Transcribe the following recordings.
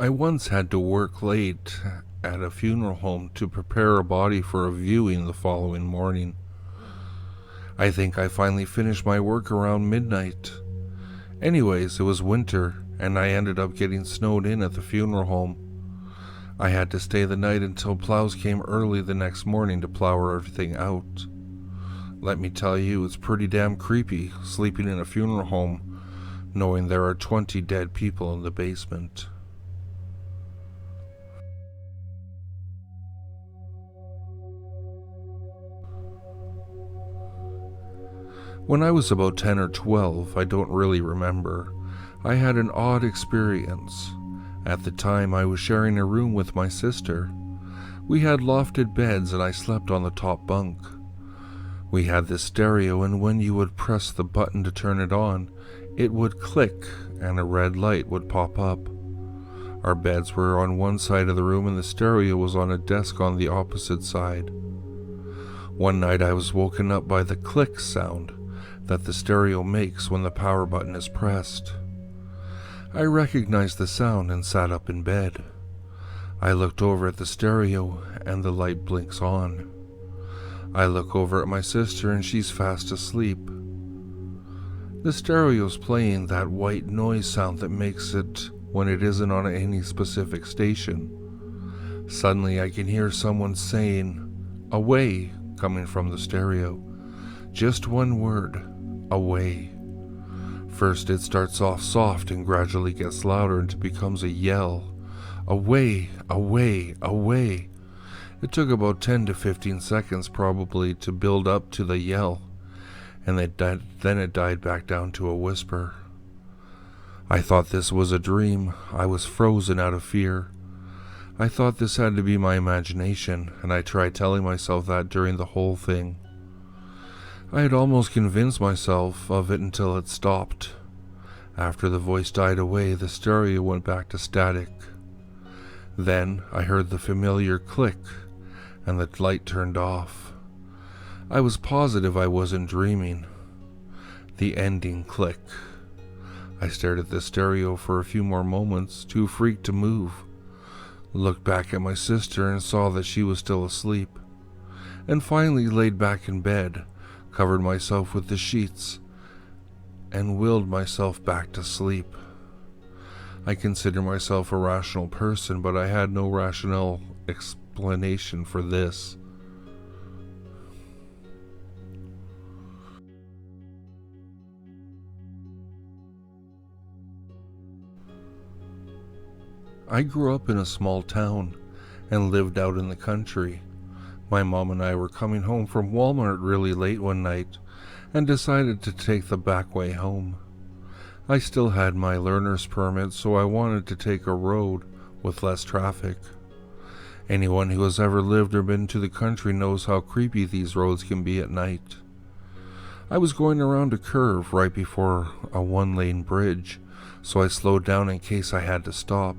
I once had to work late at a funeral home to prepare a body for a viewing the following morning. I think I finally finished my work around midnight. Anyways, it was winter, and I ended up getting snowed in at the funeral home. I had to stay the night until plows came early the next morning to plow everything out. Let me tell you, it's pretty damn creepy sleeping in a funeral home, knowing there are 20 dead people in the basement. When I was about 10 or 12, I don't really remember, I had an odd experience. At the time, I was sharing a room with my sister. We had lofted beds and I slept on the top bunk. We had this stereo, and when you would press the button to turn it on, it would click and a red light would pop up. Our beds were on one side of the room and the stereo was on a desk on the opposite side. One night I was woken up by the click sound that the stereo makes when the power button is pressed. I recognized the sound and sat up in bed. I looked over at the stereo and the light blinks on. I look over at my sister and she's fast asleep. The stereo's playing that white noise sound that makes it when it isn't on any specific station. Suddenly I can hear someone saying, "Away," coming from the stereo. Just one word, away. First it starts off soft and gradually gets louder until it becomes a yell. Away, away, away. It took about 10 to 15 seconds probably to build up to the yell, and then it died back down to a whisper. I thought this was a dream. I was frozen out of fear. I thought this had to be my imagination, and I tried telling myself that during the whole thing. I had almost convinced myself of it until it stopped. After the voice died away, the stereo went back to static. Then I heard the familiar click, and the light turned off. I was positive I wasn't dreaming. The ending click. I stared at the stereo for a few more moments, too freaked to move. Looked back at my sister and saw that she was still asleep, and finally laid back in bed, covered myself with the sheets, and willed myself back to sleep. I consider myself a rational person, but I had no rational explanation for this. I grew up in a small town and lived out in the country. My mom and I were coming home from Walmart really late one night and decided to take the back way home. I still had my learner's permit, so I wanted to take a road with less traffic. Anyone who has ever lived or been to the country knows how creepy these roads can be at night. I was going around a curve right before a one-lane bridge, so I slowed down in case I had to stop.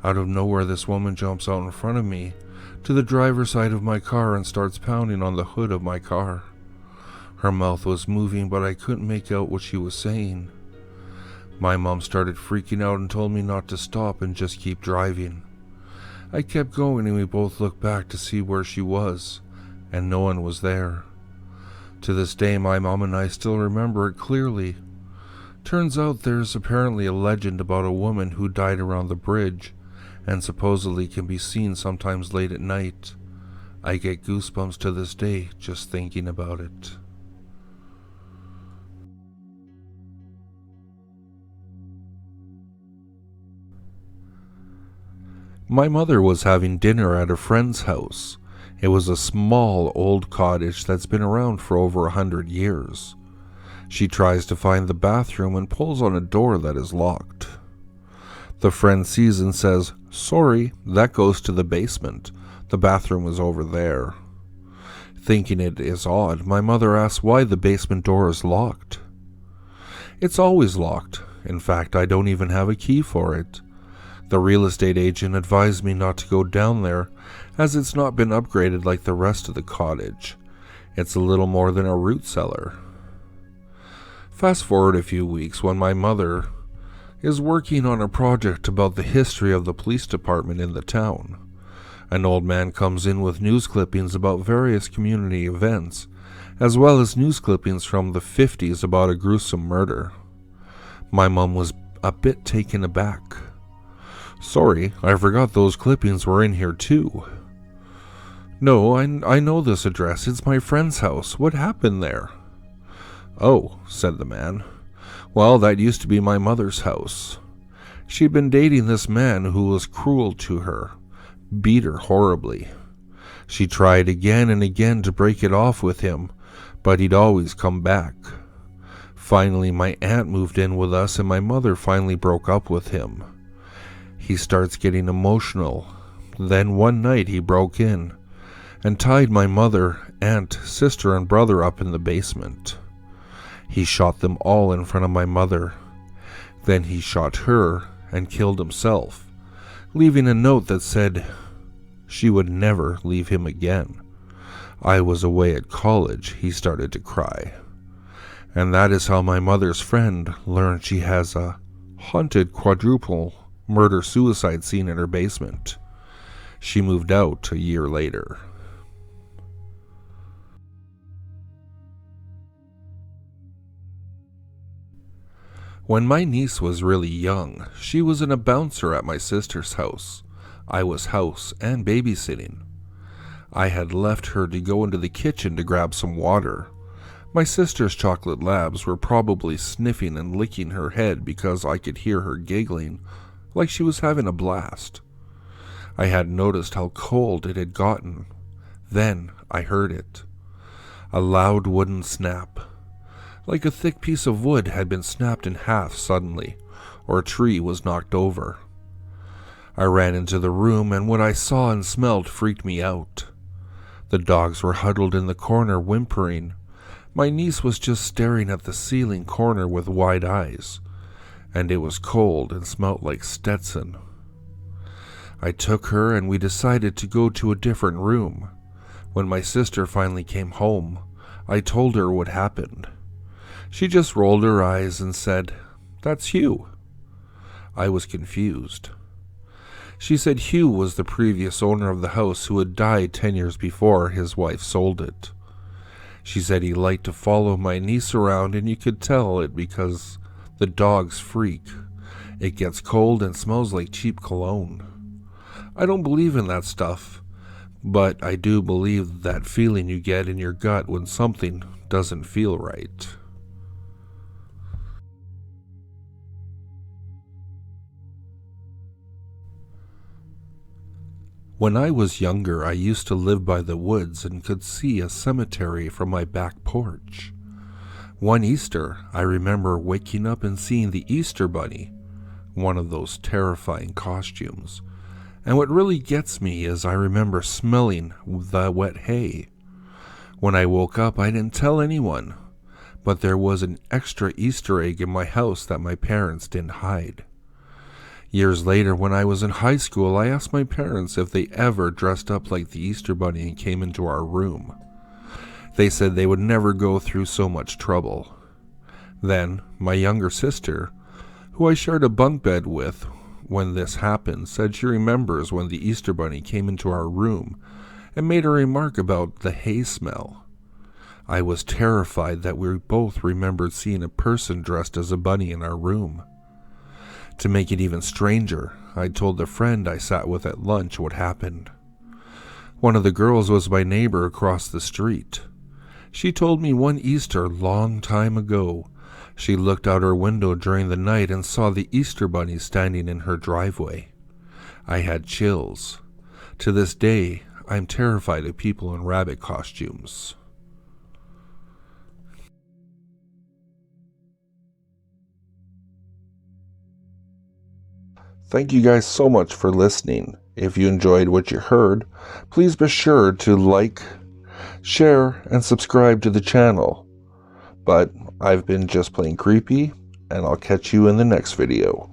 Out of nowhere, this woman jumps out in front of me to the driver's side of my car and starts pounding on the hood of my car. Her mouth was moving, but I couldn't make out what she was saying. My mom started freaking out and told me not to stop and just keep driving. I kept going and we both looked back to see where she was, and no one was there. To this day, my mom and I still remember it clearly. Turns out there's apparently a legend about a woman who died around the bridge and supposedly can be seen sometimes late at night. I get goosebumps to this day just thinking about it. My mother was having dinner at a friend's house. It was a small old cottage that's been around for over 100 years. She tries to find the bathroom and pulls on a door that is locked. The friend sees and says, "Sorry, that goes to the basement. The bathroom is over there." Thinking it is odd, my mother asks why the basement door is locked. "It's always locked. In fact, I don't even have a key for it. The real estate agent advised me not to go down there as it's not been upgraded like the rest of the cottage. It's a little more than a root cellar." Fast forward a few weeks when my mother is working on a project about the history of the police department in the town. An old man comes in with news clippings about various community events, as well as news clippings from the 50s about a gruesome murder. My mom was a bit taken aback. "Sorry, I forgot those clippings were in here too." "No, I know this address. It's my friend's house. What happened there?" "Oh," said the man. "Well, that used to be my mother's house. She'd been dating this man who was cruel to her, beat her horribly. She tried again and again to break it off with him, but he'd always come back. Finally, my aunt moved in with us and my mother finally broke up with him. He starts getting emotional. Then one night he broke in and tied my mother, aunt, sister, and brother up in the basement. He shot them all in front of my mother. Then he shot her and killed himself, leaving a note that said she would never leave him again. I was away at college. He started to cry. And that is how my mother's friend learned she has a haunted quadruple murder-suicide scene in her basement. She moved out a year later." When my niece was really young, she was in a bouncer at my sister's house. I was house and babysitting. I had left her to go into the kitchen to grab some water. My sister's chocolate labs were probably sniffing and licking her head because I could hear her giggling like she was having a blast. I had noticed how cold it had gotten. Then I heard it. A loud wooden snap. Like a thick piece of wood had been snapped in half suddenly, or a tree was knocked over. I ran into the room, and what I saw and smelled freaked me out. The dogs were huddled in the corner, whimpering. My niece was just staring at the ceiling corner with wide eyes, and it was cold and smelt like Stetson. I took her, and we decided to go to a different room. When my sister finally came home, I told her what happened. She just rolled her eyes and said, "That's Hugh." I was confused. She said Hugh was the previous owner of the house who had died 10 years before his wife sold it. She said he liked to follow my niece around, and you could tell it because the dogs freak. It gets cold and smells like cheap cologne. I don't believe in that stuff, but I do believe that feeling you get in your gut when something doesn't feel right. When I was younger, I used to live by the woods and could see a cemetery from my back porch. One Easter, I remember waking up and seeing the Easter Bunny, one of those terrifying costumes. And what really gets me is I remember smelling the wet hay. When I woke up, I didn't tell anyone, but there was an extra Easter egg in my house that my parents didn't hide. Years later, when I was in high school, I asked my parents if they ever dressed up like the Easter Bunny and came into our room. They said they would never go through so much trouble. Then, my younger sister, who I shared a bunk bed with when this happened, said she remembers when the Easter Bunny came into our room and made a remark about the hay smell. I was terrified that we both remembered seeing a person dressed as a bunny in our room. To make it even stranger, I told the friend I sat with at lunch what happened. One of the girls was my neighbor across the street. She told me one Easter long time ago, she looked out her window during the night and saw the Easter Bunny standing in her driveway. I had chills. To this day, I'm terrified of people in rabbit costumes. Thank you guys so much for listening. If you enjoyed what you heard, please be sure to like, share, and subscribe to the channel. But I've been just plain creepy, and I'll catch you in the next video.